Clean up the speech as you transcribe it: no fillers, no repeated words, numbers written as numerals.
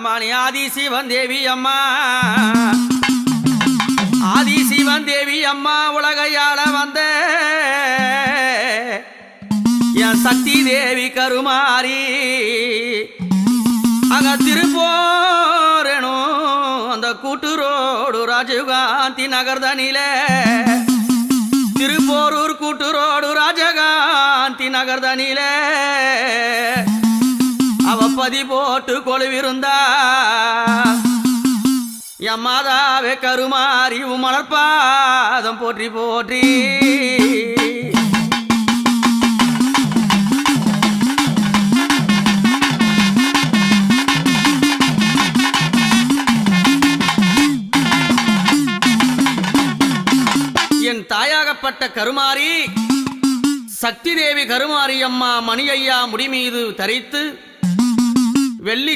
மணி ஆதிசிவன் தேவி அம்மா ஆதிசிவன் தேவி அம்மா உலகையாள வந்த என் சக்தி தேவி கருமாரி அங்க திருப்போரணும் அந்த கூட்டுரோடு ராஜீவ்காந்தி நகர்தனில திருப்போரூர் கூட்டுரோடு ராஜகாந்தி நகர்தனில அவ பதி போட்டு கொழுவிருந்தா என் மாதாவே கருமாரி மலர்பாதம் போற்றி போற்றி என் தாயாகப்பட்ட கருமாரி சக்தி தேவி கருமாரி அம்மா மணி ஐயா முடிமீது தரித்து வெள்ளி